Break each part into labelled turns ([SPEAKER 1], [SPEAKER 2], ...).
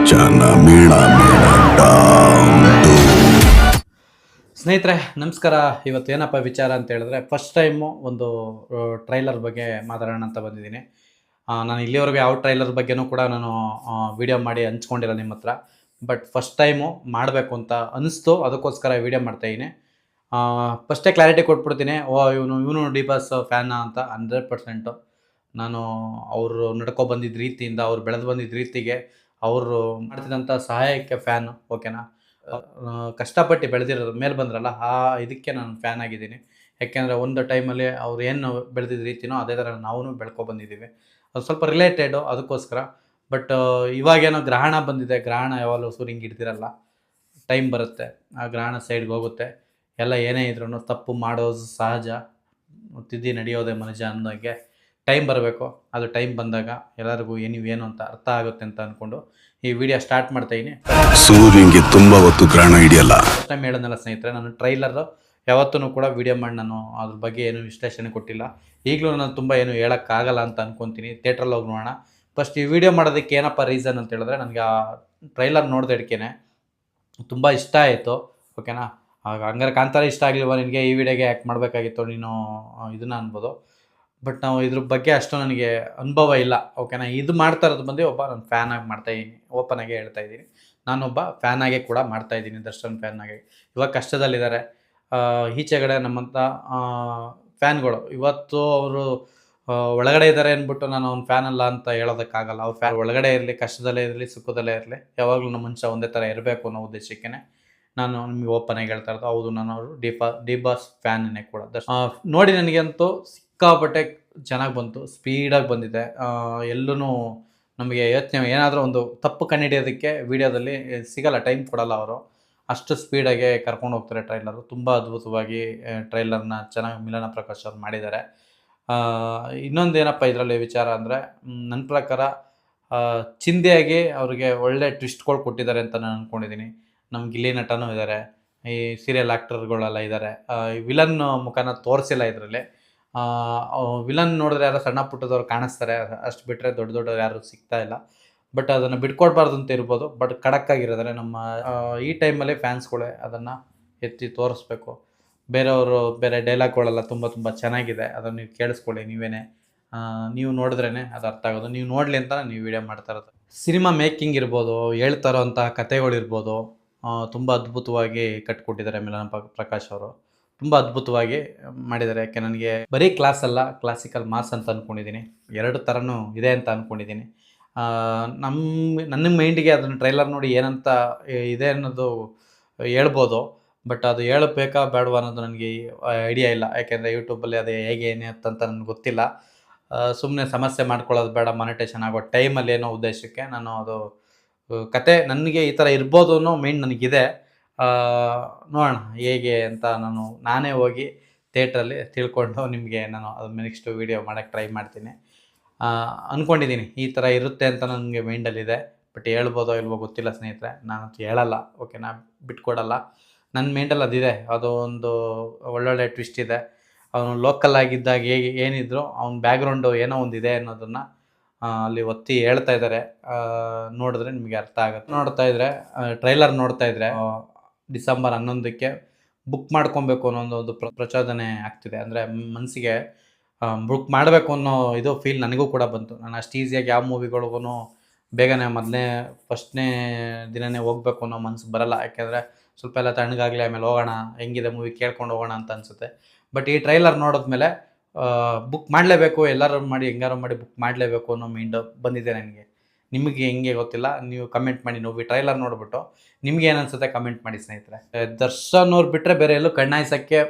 [SPEAKER 1] ಮಚಾನ ಮೀಣ ಮೀಣ dam ಡೂಮ್.
[SPEAKER 2] ಸ್ನೇಹಿತರೆ ನಮಸ್ಕಾರ. ಇವತ್ತು ಏನಪ್ಪ ವಿಚಾರ ಅಂತ ಹೇಳಿದ್ರೆ ಫಸ್ಟ್ ಟೈಮು ಒಂದು ಟ್ರೈಲರ್ ಬಗ್ಗೆ ಮಾತಾಡೋಣ ಅಂತ ಬಂದಿದ್ದೀನಿ. ನಾನು ಇಲ್ಲಿವರೆಗೂ ಯಾವ ಟ್ರೈಲರ್ ಬಗ್ಗೆನೂ ಕೂಡ ನಾನು ವಿಡಿಯೋ ಮಾಡಿ ಹಂಚ್ಕೊಂಡಿಲ್ಲ ನಿಮ್ಮ ಹತ್ರ. ಬಟ್ ಫಸ್ಟ್ ಟೈಮು ಮಾಡಬೇಕು ಅಂತ ಅನಿಸ್ತು, ಅದಕ್ಕೋಸ್ಕರ ವಿಡಿಯೋ ಮಾಡ್ತಾಯಿದ್ದೀನಿ. ಫಸ್ಟೇ ಕ್ಲಾರಿಟಿ ಕೊಟ್ಬಿಡ್ತೀನಿ. ಇವನು ಡಿ ಬಾಸ್ ಫ್ಯಾನ ಅಂತ 100%. ನಾನು ಅವರು ನಡ್ಕೊ ಬಂದಿದ್ದ ರೀತಿಯಿಂದ, ಅವ್ರು ಬೆಳೆದು ಬಂದಿದ್ದ ರೀತಿಗೆ, ಅವರು ಮಾಡ್ತಿದ್ದಂಥ ಸಹಾಯಕ್ಕೆ ಫ್ಯಾನು. ಓಕೆನಾ? ಕಷ್ಟಪಟ್ಟು ಬೆಳೆದಿರೋದು ಮೇಲೆ ಬಂದ್ರಲ್ಲ, ಇದಕ್ಕೆ ನಾನು ಫ್ಯಾನ್ ಆಗಿದ್ದೀನಿ. ಯಾಕೆಂದರೆ ಒಂದು ಟೈಮಲ್ಲಿ ಅವ್ರು ಏನು ಬೆಳೆದಿದ್ದ ರೀತಿನೋ ಅದೇ ಥರ ನಾವು ಬೆಳ್ಕೊಬಂದಿದ್ದೀವಿ. ಅದು ಸ್ವಲ್ಪ ರಿಲೇಟೆಡು, ಅದಕ್ಕೋಸ್ಕರ. ಬಟ್ ಇವಾಗೇನೋ ಗ್ರಹಣ ಬಂದಿದೆ. ಗ್ರಹಣ ಯಾವಾಗಲೂ ಸೂರ್ಯಂಗೆ ಹಿಡ್ದಿರಲ್ಲ, ಟೈಮ್ ಬರುತ್ತೆ, ಆ ಗ್ರಹಣ ಸೈಡ್ಗೆ ಹೋಗುತ್ತೆ. ಎಲ್ಲ ಏನೇ ಇದ್ರೂ ತಪ್ಪು ಮಾಡೋದು ಸಹಜ, ತಿದ್ದಿ ನಡೆಯೋದೇ ಮನುಷ್ಯ ಅನ್ನೋಂಗೆ ಟೈಮ್ ಬರಬೇಕು. ಅದು ಟೈಮ್ ಬಂದಾಗ ಎಲ್ಲರಿಗೂ ಏನು ಅಂತ ಅರ್ಥ ಆಗುತ್ತೆ ಅಂತ ಅಂದ್ಕೊಂಡು ಈ ವಿಡಿಯೋ ಸ್ಟಾರ್ಟ್ ಮಾಡ್ತಾಯಿದ್ದೀನಿ.
[SPEAKER 1] ಸೂರ್ಯಂಗೆ ತುಂಬ ಹೊತ್ತು ಗ್ರಹಣ ಹಿಡಿಯಲ್ಲ.
[SPEAKER 2] ಫಸ್ಟ್ ಟೈಮ್ ಹೇಳೋದಲ್ಲ ಸ್ನೇಹಿತರೆ, ನಾನು ಟ್ರೈಲರ್ ಯಾವತ್ತೂ ಕೂಡ ವಿಡಿಯೋ ಮಾಡಿ ನಾನು ಅದ್ರ ಬಗ್ಗೆ ಏನು ವಿಶ್ಲೇಷಣೆ ಕೊಟ್ಟಿಲ್ಲ. ಈಗಲೂ ನಾನು ತುಂಬ ಏನು ಹೇಳೋಕ್ಕಾಗಲ್ಲ ಅಂತ ಅಂದ್ಕೊತೀನಿ. ಥಿಯೇಟ್ರಲ್ಲಿ ಹೋಗಿ ನೋಡೋಣ. ಫಸ್ಟ್ ಈ ವಿಡಿಯೋ ಮಾಡೋದಕ್ಕೆ ಏನಪ್ಪ ರೀಸನ್ ಅಂತ ಹೇಳಿದ್ರೆ, ನನಗೆ ಆ ಟ್ರೈಲರ್ ನೋಡಿದೆಡ್ಕೇನೆ ತುಂಬ ಇಷ್ಟ ಆಯಿತು. ಓಕೆನಾ? ಹಂಗಾರೆ ಕಾಂತಾರ ಇಷ್ಟ ಆಗಲಿಲ್ವ ನಿನಗೆ, ಈ ವಿಡಿಯೋಗೆ ಯಾಕೆ ಮಾಡಬೇಕಾಗಿತ್ತು ನೀನು ಇದನ್ನು ಅನ್ಬೋದು. ಬಟ್ ನಾವು ಇದ್ರ ಬಗ್ಗೆ ಅಷ್ಟು ನನಗೆ ಅನುಭವ ಇಲ್ಲ. ಓಕೆನಾ? ಇದು ಮಾಡ್ತಾ ಇರೋದು ಬಂದು ಒಬ್ಬ ನಾನು ಫ್ಯಾನಾಗಿ ಮಾಡ್ತಾಯಿದ್ದೀನಿ, ಓಪನಾಗೆ ಹೇಳ್ತಾಯಿದ್ದೀನಿ. ನಾನೊಬ್ಬ ಫ್ಯಾನಾಗೆ ಕೂಡ ಮಾಡ್ತಾಯಿದ್ದೀನಿ, ದರ್ಶನ್ ಫ್ಯಾನಾಗೆ. ಇವಾಗ ಕಷ್ಟದಲ್ಲಿದ್ದಾರೆ. ಈಚೆಗಡೆ ನಮ್ಮಂಥ ಫ್ಯಾನ್ಗಳು ಇವತ್ತು ಅವರು ಒಳಗಡೆ ಇದ್ದಾರೆ ಅಂದ್ಬಿಟ್ಟು ನಾನು ಅವ್ನ ಫ್ಯಾನ್ ಅಲ್ಲ ಅಂತ ಹೇಳೋದಕ್ಕಾಗಲ್ಲ. ಅವ್ರು ಫ್ಯಾನ್ ಒಳಗಡೆ ಇರಲಿ, ಕಷ್ಟದಲ್ಲೇ ಇರಲಿ, ಸುಖದಲ್ಲೇ ಇರಲಿ, ಯಾವಾಗಲೂ ನಮ್ಮ ಮನುಷ್ಯ ಒಂದೇ ಥರ ಇರಬೇಕು ಅನ್ನೋ ಉದ್ದೇಶಕ್ಕೆ ನಾನು ನಿಮಗೆ ಓಪನಾಗಿ ಹೇಳ್ತಾ ಇರೋದು. ಹೌದು, ನಾನು ಅವರು ಡಿ ಬಾಸ್ ಫ್ಯಾನ್ನೇ ಕೂಡ. ನೋಡಿ ನನಗಂತೂ ಸಿಕ್ಕಾಪಟ್ಟೆ ಚೆನ್ನಾಗಿ ಬಂತು, ಸ್ಪೀಡಾಗಿ ಬಂದಿದೆ. ಎಲ್ಲೂ ನಮಗೆ ಯೋಚನೆ ಏನಾದರೂ ಒಂದು ತಪ್ಪು ಕಂಡುಹಿಡಿಯೋದಕ್ಕೆ ವೀಡಿಯೋದಲ್ಲಿ ಸಿಗಲ್ಲ, ಟೈಮ್ ಕೊಡಲ್ಲ ಅವರು. ಅಷ್ಟು ಸ್ಪೀಡಾಗೆ ಕರ್ಕೊಂಡು ಹೋಗ್ತಾರೆ ಟ್ರೈಲರು. ತುಂಬ ಅದ್ಭುತವಾಗಿ ಟ್ರೈಲರ್ನ ಚೆನ್ನಾಗಿ ಮಿಲನ ಪ್ರಕಾಶ್ ಅವ್ರು ಮಾಡಿದ್ದಾರೆ. ಇನ್ನೊಂದು ಏನಪ್ಪ ಇದರಲ್ಲಿ ವಿಚಾರ ಅಂದರೆ, ನನ್ನ ಪ್ರಕಾರ ಚಿಂದಿಯಾಗಿ ಅವ್ರಿಗೆ ಒಳ್ಳೆ ಟ್ವಿಸ್ಟ್ಗಳು ಕೊಟ್ಟಿದ್ದಾರೆ ಅಂತ ನಾನು ಅಂದ್ಕೊಂಡಿದ್ದೀನಿ. ನಮ್ಮ ಗಿಲ್ಲಿ ನಟನೂ ಇದ್ದಾರೆ, ಈ ಸೀರಿಯಲ್ ಆ್ಯಕ್ಟರ್ಗಳೆಲ್ಲ ಇದ್ದಾರೆ. ವಿಲನ್ ಮುಖನ ತೋರಿಸಿಲ್ಲ ಇದರಲ್ಲಿ. ವಿಲನ್ ನೋಡಿದ್ರೆ ಯಾರೋ ಸಣ್ಣ ಪುಟ್ಟದವ್ರು ಕಾಣಿಸ್ತಾರೆ, ಅಷ್ಟು ಬಿಟ್ಟರೆ ದೊಡ್ಡವ್ರು ಯಾರು ಸಿಗ್ತಾ ಇಲ್ಲ. ಬಟ್ ಅದನ್ನು ಬಿಟ್ಕೊಡ್ಬಾರ್ದು ಅಂತ ಇರ್ಬೋದು. ಬಟ್ ಖಡಕ್ಕಾಗಿರೋದ್ರೆ ನಮ್ಮ ಈ ಟೈಮಲ್ಲಿ ಫ್ಯಾನ್ಸ್ಗಳೇ ಅದನ್ನು ಎತ್ತಿ ತೋರಿಸ್ಬೇಕು. ಬೇರೆಯವರು ಬೇರೆ ಡೈಲಾಗ್ಗಳೆಲ್ಲ ತುಂಬ ಚೆನ್ನಾಗಿದೆ, ಅದನ್ನು ನೀವು ಕೇಳಿಸ್ಕೊಳ್ಳಿ. ನೀವು ನೋಡಿದ್ರೇ ಅದು ಅರ್ಥ ಆಗೋದು. ನೀವು ನೋಡಲಿ ಅಂತ ನೀವು ವಿಡಿಯೋ ಮಾಡ್ತಾ ಇರೋದು. ಸಿನಿಮಾ ಮೇಕಿಂಗ್ ಇರ್ಬೋದು, ಹೇಳ್ತಾರೋ ಅಂಥ ಕಥೆಗಳಿರ್ಬೋದು, ತುಂಬ ಅದ್ಭುತವಾಗಿ ಕಟ್ಕೊಟ್ಟಿದ್ದಾರೆ ಮಿಲನ ಪ್ರಕಾಶ್ ಅವರು. ತುಂಬ ಅದ್ಭುತವಾಗಿ ಮಾಡಿದ್ದಾರೆ. ಯಾಕೆ ನನಗೆ ಬರೀ ಕ್ಲಾಸ್ ಅಲ್ಲ, ಕ್ಲಾಸಿಕಲ್ ಮಾಸ್ ಅಂತ ಅಂದ್ಕೊಂಡಿದ್ದೀನಿ. ಎರಡು ಥರನೂ ಇದೆ ಅಂತ ಅಂದ್ಕೊಂಡಿದ್ದೀನಿ. ನನ್ನ ಮೈಂಡಿಗೆ ಅದನ್ನು ಟ್ರೈಲರ್ ನೋಡಿ ಏನಂತ ಇದೆ ಅನ್ನೋದು ಹೇಳ್ಬೋದು. ಬಟ್ ಅದು ಹೇಳಬೇಕಾ ಬೇಡವಾ ಅನ್ನೋದು ನನಗೆ ಐಡಿಯಾ ಇಲ್ಲ. ಯಾಕೆಂದರೆ ಯೂಟ್ಯೂಬಲ್ಲಿ ಅದು ಹೇಗೆ ಏನೇ ಅಂತ ನನಗೆ ಗೊತ್ತಿಲ್ಲ. ಸುಮ್ಮನೆ ಸಮಸ್ಯೆ ಮಾಡ್ಕೊಳ್ಳೋದು ಬೇಡ, ಮಾನಿಟೇಷನ್ ಆಗೋ ಟೈಮಲ್ಲಿ ಏನೋ ಉದ್ದೇಶಕ್ಕೆ ನಾನು ಅದು ಕತೆ ನನಗೆ ಈ ಥರ ಇರ್ಬೋದು ಅನ್ನೋ ಮೈಂಡ್ ನನಗಿದೆ. ನೋಡೋಣ ಹೇಗೆ ಅಂತ ನಾನೇ ಹೋಗಿ ಥಿಯೇಟ್ರಲ್ಲಿ ತಿಳ್ಕೊಂಡು ನಿಮಗೆ ನಾನು ಅದು ನೆಕ್ಸ್ಟ್ ವೀಡಿಯೋ ಮಾಡೋಕ್ಕೆ ಟ್ರೈ ಮಾಡ್ತೀನಿ. ಅಂದ್ಕೊಂಡಿದ್ದೀನಿ ಈ ಥರ ಇರುತ್ತೆ ಅಂತ ನನಗೆ ಮೈಂಡಲ್ಲಿದೆ. ಬಟ್ ಹೇಳ್ಬೋದೋ ಇಲ್ವೋ ಗೊತ್ತಿಲ್ಲ ಸ್ನೇಹಿತರೆ, ನಾನಂತೂ ಹೇಳಲ್ಲ. ಓಕೆನಾ? ಬಿಟ್ಕೊಡಲ್ಲ. ನನ್ನ ಮೈಂಡಲ್ಲಿ ಅದಿದೆ. ಅದು ಒಂದು ಒಳ್ಳೊಳ್ಳೆ ಟ್ವಿಸ್ಟ್ ಇದೆ. ಅವನು ಲೋಕಲ್ ಆಗಿದ್ದಾಗ ಏನಿದ್ರು ಅವ್ನ ಬ್ಯಾಕ್ಗ್ರೌಂಡು ಏನೋ ಒಂದಿದೆ ಅನ್ನೋದನ್ನು ಅಲ್ಲಿ ಒತ್ತಿ ಹೇಳ್ತಾ ಇದ್ದಾರೆ. ನೋಡಿದ್ರೆ ನಿಮಗೆ ಅರ್ಥ ಆಗುತ್ತೆ. ಟ್ರೈಲರ್ ನೋಡ್ತಾ ಇದ್ರೆ ಡಿಸೆಂಬರ್ 11ಕ್ಕೆ ಬುಕ್ ಮಾಡ್ಕೊಬೇಕು ಅನ್ನೋ ಒಂದು ಪ್ರಚೋದನೆ ಆಗ್ತಿದೆ. ಅಂದರೆ ಮನಸ್ಸಿಗೆ ಬುಕ್ ಮಾಡಬೇಕು ಅನ್ನೋ ಇದು ಫೀಲ್ ನನಗೂ ಕೂಡ ಬಂತು. ನಾನು ಅಷ್ಟು ಈಸಿಯಾಗಿ ಯಾವ ಮೂವಿಗಳಿಗೂ ಬೇಗನೆ ಫಸ್ಟ್ನೇ ದಿನವೇ ಹೋಗಬೇಕು ಅನ್ನೋ ಮನಸ್ಸು ಬರಲ್ಲ. ಯಾಕೆಂದರೆ ಸ್ವಲ್ಪ ಎಲ್ಲ ತಣ್ಣಗಾಗಲಿ, ಆಮೇಲೆ ಹೋಗೋಣ, ಹೆಂಗಿದೆ ಮೂವಿ ಕೇಳ್ಕೊಂಡು ಹೋಗೋಣ ಅಂತ ಅನಿಸುತ್ತೆ. ಬಟ್ ಈ ಟ್ರೈಲರ್ ನೋಡಿದ್ಮೇಲೆ ಬುಕ್ ಮಾಡಲೇಬೇಕು, ಎಲ್ಲರೂ ಮಾಡಿ ಹೆಂಗಾರು ಮಾಡಿ ಬುಕ್ ಮಾಡಲೇಬೇಕು ಅನ್ನೋ ಮೈಂಡು ಬಂದಿದೆ ನನಗೆ. ನಿಮಗೆ ಹೆಂಗೆ ಗೊತ್ತಿಲ್ಲ, ನೀವು ಕಮೆಂಟ್ ಮಾಡಿ. ನೀವು ಟ್ರೈಲರ್ ನೋಡಿಬಿಟ್ಟು ನಿಮ್ಗೆ ಏನು ಅನಿಸುತ್ತೆ ಕಮೆಂಟ್ ಮಾಡಿ ಸ್ನೇಹಿತರೆ. ದರ್ಶನ್ ಅವ್ರು ಬಿಟ್ಟರೆ ಬೇರೆ ಎಲ್ಲೂ ಕಣ್ಣಾಯಿಸೋಕ್ಕೆ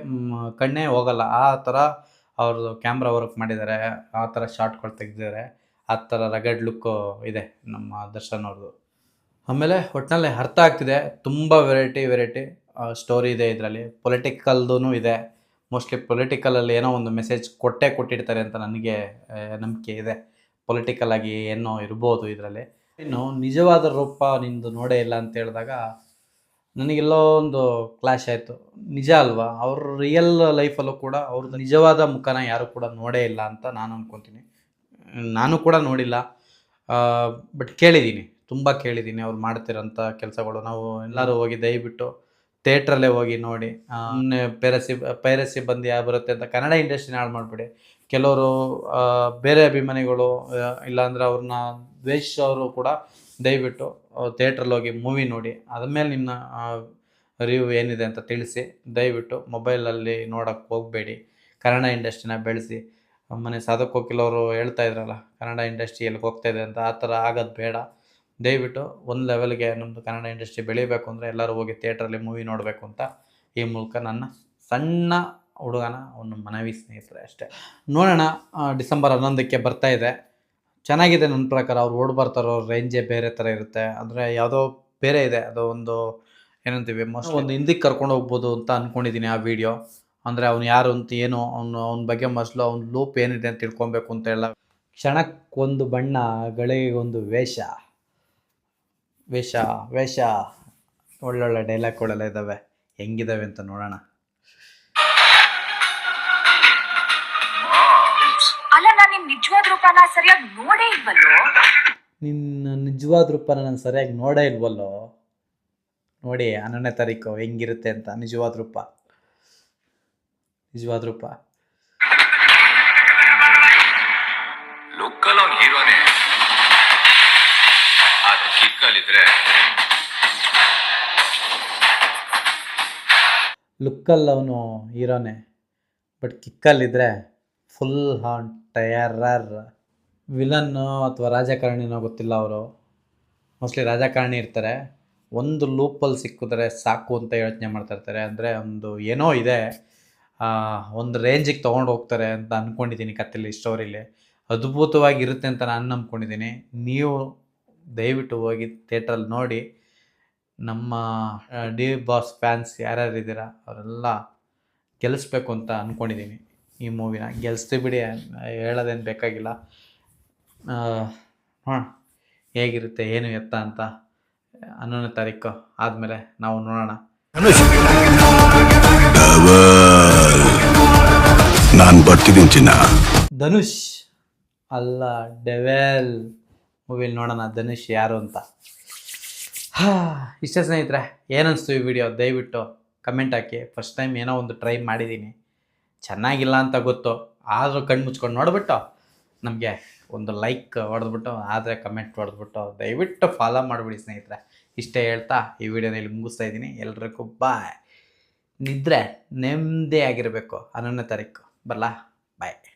[SPEAKER 2] ಕಣ್ಣೇ ಹೋಗಲ್ಲ. ಆ ಥರ ಅವ್ರದ್ದು ಕ್ಯಾಮ್ರಾ ವರ್ಕ್ ಮಾಡಿದ್ದಾರೆ, ಆ ಥರ ಶಾರ್ಟ್ಗಳು ತೆಗೆದಿದ್ದಾರೆ, ಆ ಥರ ರಗಡ್ ಲುಕ್ಕು ಇದೆ ನಮ್ಮ ದರ್ಶನ್ ಅವ್ರದ್ದು. ಆಮೇಲೆ ಒಟ್ಟಿನಲ್ಲಿ ಅರ್ಥ ಆಗ್ತಿದೆ. ತುಂಬ ವೆರೈಟಿ ಸ್ಟೋರಿ ಇದೆ ಇದರಲ್ಲಿ. ಪೊಲಿಟಿಕಲ್ದೂ ಇದೆ. ಮೋಸ್ಟ್ಲಿ ಪೊಲಿಟಿಕಲಲ್ಲಿ ಏನೋ ಒಂದು ಮೆಸೇಜ್ ಕೊಟ್ಟಿರ್ತಾರೆ ಅಂತ ನನಗೆ ನಂಬಿಕೆ ಇದೆ. ಪೊಲಿಟಿಕಲ್ ಆಗಿ ಏನೋ ಇರ್ಬೋದು ಇದರಲ್ಲಿ. ಇನ್ನು ನಿಜವಾದ ರೂಪ ನಿಂದು ನೋಡೇ ಇಲ್ಲ ಅಂತ ಹೇಳಿದಾಗ ನನಗೆಲ್ಲೋ ಒಂದು ಕ್ಲಾಶ್ ಆಯಿತು. ನಿಜ ಅಲ್ವಾ? ಅವ್ರ ರಿಯಲ್ ಲೈಫಲ್ಲೂ ಕೂಡ ಅವ್ರದ್ದು ನಿಜವಾದ ಮುಖನ ಯಾರು ಕೂಡ ನೋಡೇ ಇಲ್ಲ ಅಂತ ನಾನು ಅಂದ್ಕೊತೀನಿ. ನಾನು ಕೂಡ ನೋಡಿಲ್ಲ. ಬಟ್ ಕೇಳಿದ್ದೀನಿ ತುಂಬ ಕೇಳಿದ್ದೀನಿ ಅವ್ರು ಮಾಡ್ತಿರೋಂಥ ಕೆಲಸಗಳು. ನಾವು ಎಲ್ಲರೂ ಹೋಗಿ ದಯವಿಟ್ಟು ಥಿಯೇಟ್ರಲ್ಲೇ ಹೋಗಿ ನೋಡಿ. ಪೈರಸಿ ಬಂದು ಯಾವ ಬರುತ್ತೆ ಅಂತ ಕನ್ನಡ ಇಂಡಸ್ಟ್ರಿನ ಹಾಳು ಮಾಡಿಬಿಡಿ. ಕೆಲವರು ಬೇರೆ ಅಭಿಮಾನಿಗಳು ಇಲ್ಲಾಂದ್ರೆ ಅವ್ರನ್ನ ದ್ವೇಷಿಸೋರು ಕೂಡ ದಯವಿಟ್ಟು ಥಿಯೇಟ್ರಲ್ಲಿ ಹೋಗಿ ಮೂವಿ ನೋಡಿ ಅದಾದ್ಮೇಲೆ ನಿಮ್ಮ ರಿವ್ಯೂ ಏನಿದೆ ಅಂತ ತಿಳಿಸಿ. ದಯವಿಟ್ಟು ಮೊಬೈಲಲ್ಲಿ ನೋಡೋಕ್ಕೆ ಹೋಗಬೇಡಿ. ಕನ್ನಡ ಇಂಡಸ್ಟ್ರಿನ ಬೆಳೆಸಿ. ಮೊನ್ನೆ ಸಾಧಕ್ ಕೋಕಿಲ್ ಅವರು ಹೇಳ್ತಾ ಇದ್ರಲ್ಲ ಕನ್ನಡ ಇಂಡಸ್ಟ್ರಿ ಎಲ್ಲಿಗೆ ಹೋಗ್ತಾಯಿದೆ ಅಂತ, ಆ ಥರ ಆಗೋದು ಬೇಡ. ದಯವಿಟ್ಟು ಒಂದು ಲೆವೆಲ್ಗೆ ನಮ್ಮದು ಕನ್ನಡ ಇಂಡಸ್ಟ್ರಿ ಬೆಳಿಬೇಕು ಅಂದರೆ ಎಲ್ಲರೂ ಹೋಗಿ ಥಿಯೇಟ್ರಲ್ಲಿ ಮೂವಿ ನೋಡಬೇಕು ಅಂತ ಈ ಮೂಲಕ ನನ್ನ ಸಣ್ಣ ಹುಡುಗನ ಒಂದು ಮನವಿ ಸ್ನೇಹಿತರೆ ಅಷ್ಟೇ. ನೋಡೋಣ, ಡಿಸೆಂಬರ್ 11ಕ್ಕೆ ಬರ್ತಾಯಿದೆ. ಚೆನ್ನಾಗಿದೆ ನನ್ನ ಪ್ರಕಾರ. ಅವ್ರು ಓಡ್ ಬರ್ತಾರೋ ರೇಂಜೇ ಬೇರೆ ಥರ ಇರುತ್ತೆ. ಅಂದರೆ ಯಾವುದೋ ಬೇರೆ ಇದೆ, ಅದು ಒಂದು ಏನಂತೀವಿ ಒಂದು ಹಿಂದಕ್ಕೆ ಕರ್ಕೊಂಡು ಹೋಗ್ಬೋದು ಅಂತ ಅಂದ್ಕೊಂಡಿದ್ದೀನಿ ಆ ವಿಡಿಯೋ. ಅಂದರೆ ಅವ್ನು ಯಾರು ಅಂತ ಏನು ಅವನ ಬಗ್ಗೆ ಮಸ್ಲು ಅವ್ನ ಲೂಪ್ ಏನಿದೆ ಅಂತ ತಿಳ್ಕೊಬೇಕು ಅಂತ ಹೇಳ. ಕ್ಷಣಕ್ಕೊಂದು ಬಣ್ಣ, ಗಳಿಗೊಂದು ವೇಷ ವೇಷ ವೇಷ ಒಳ್ಳೊಳ್ಳೆ ಡೈಲಾಗ್ಗಳೆಲ್ಲ ಇದ್ದಾವೆ. ಹೆಂಗಿದ್ದಾವೆ ಅಂತ ನೋಡೋಣ.
[SPEAKER 3] ಅಲ್ಲ, ನಾನು ನಿಮ್ಮ ನಿಜವಾದ ರೂಪನ ಸರಿಯಾಗಿ ನೋಡೇ ಇಲ್ವಲ್ಲೋ.
[SPEAKER 2] ನಿನ್ನ ನಿಜವಾದ ರೂಪನ ನಾನು ಸರಿಯಾಗಿ ನೋಡೇ ಇಲ್ವಲ್ಲೋ. ನೋಡಿ 11ನೇ ತಾರೀಕು ಹೆಂಗಿರುತ್ತೆ ಅಂತ ನಿಜವಾದ ರೂಪ.
[SPEAKER 4] ಲುಕ್ಕಲ್ಲಿ ಅವ್ನು ಹೀರೋನೇ, ಆದ್ರೆ ಕಿಕ್ಕಲ್ಲಿದ್ರೆ
[SPEAKER 2] ಲುಕ್ಕಲ್ಲಿ ಅವನು ಹೀರೋನೇ, ಬಟ್ ಕಿಕ್ಕಲ್ಲಿದ್ದರೆ ಫುಲ್ ಆನ್ ಟಯರರ್. ವಿಲನ್ನು ಅಥವಾ ರಾಜಕಾರಣಿನೋ ಗೊತ್ತಿಲ್ಲ. ಅವರು ಮೋಸ್ಟ್ಲಿ ರಾಜಕಾರಣಿ ಇರ್ತಾರೆ. ಒಂದು ಲೂಪಲ್ಲಿ ಸಿಕ್ಕಿದ್ರೆ ಸಾಕು ಅಂತ ಯೋಚನೆ ಮಾಡ್ತಾಯಿರ್ತಾರೆ. ಅಂದರೆ ಒಂದು ಏನೋ ಇದೆ, ಒಂದು ರೇಂಜಿಗೆ ತೊಗೊಂಡು ಹೋಗ್ತಾರೆ ಅಂತ ಅಂದ್ಕೊಂಡಿದ್ದೀನಿ. ಕಥೆಲಿ ಸ್ಟೋರಿಲಿ ಅದ್ಭುತವಾಗಿರುತ್ತೆ ಅಂತ ನಾನು ನಂಬ್ಕೊಂಡಿದ್ದೀನಿ. ನೀವು ದಯವಿಟ್ಟು ಹೋಗಿ ಥಿಯೇಟ್ರಲ್ಲಿ ನೋಡಿ. ನಮ್ಮ ಡಿ ಬಾಸ್ ಫ್ಯಾನ್ಸ್ ಯಾರ್ಯಾರು ಇದ್ದೀರಾ ಅವರೆಲ್ಲ ಗೆಲ್ಲಿಸ್ಬೇಕು ಅಂತ ಅಂದ್ಕೊಂಡಿದ್ದೀನಿ. ಈ ಮೂವಿನ ಗೆಲ್ಲಿಸ್ತೀವಿ ಬಿಡಿ, ಹೇಳೋದೇನು ಬೇಕಾಗಿಲ್ಲ. ನೋಡೋಣ ಹೇಗಿರುತ್ತೆ ಏನು ಎತ್ತ ಅಂತ. 11ನೇ ತಾರೀಕು ಆದಮೇಲೆ ನಾವು ನೋಡೋಣ.
[SPEAKER 1] ನಾನು ಬರ್ತಿದ್ದೀನಿ ಚಿನ್ನ.
[SPEAKER 2] ಧನುಷ್ ಅಲ್ಲ, ಡೆವೆಲ್ ಮೂವಿಲಿ ನೋಡೋಣ ಧನುಷ್ ಯಾರು ಅಂತ. ಇಷ್ಟೇ ಸ್ನೇಹಿತರೆ, ಏನನ್ನಿಸ್ತು ಈ ವಿಡಿಯೋ ದಯವಿಟ್ಟು ಕಮೆಂಟ್ ಹಾಕಿ. ಫಸ್ಟ್ ಟೈಮ್ ಏನೋ ಒಂದು ಟ್ರೈ ಮಾಡಿದ್ದೀನಿ, ಚೆನ್ನಾಗಿಲ್ಲ ಅಂತ ಗೊತ್ತು. ಆದರೂ ಕಣ್ಣು ಮುಚ್ಕೊಂಡು ನೋಡಿಬಿಟ್ಟು ನಮಗೆ ಒಂದು ಲೈಕ್ ಹೊಡೆದ್ಬಿಟ್ಟು, ಆದರೆ ಕಮೆಂಟ್ ಹೊಡೆದ್ಬಿಟ್ಟು ದಯವಿಟ್ಟು ಫಾಲೋ ಮಾಡಿಬಿಡಿ ಸ್ನೇಹಿತರೆ. ಇಷ್ಟೇ ಹೇಳ್ತಾ ಈ ವಿಡಿಯೋನ ಇಲ್ಲಿ ಮುಗಿಸ್ತಾ ಇದ್ದೀನಿ. ಎಲ್ರಿಗೂ ಬಾಯ್. ನಿದ್ರೆ ನೆಮ್ಮದಿ ಆಗಿರಬೇಕು. 11ನೇ ತಾರೀಕು ಬರಲಾ? ಬಾಯ್.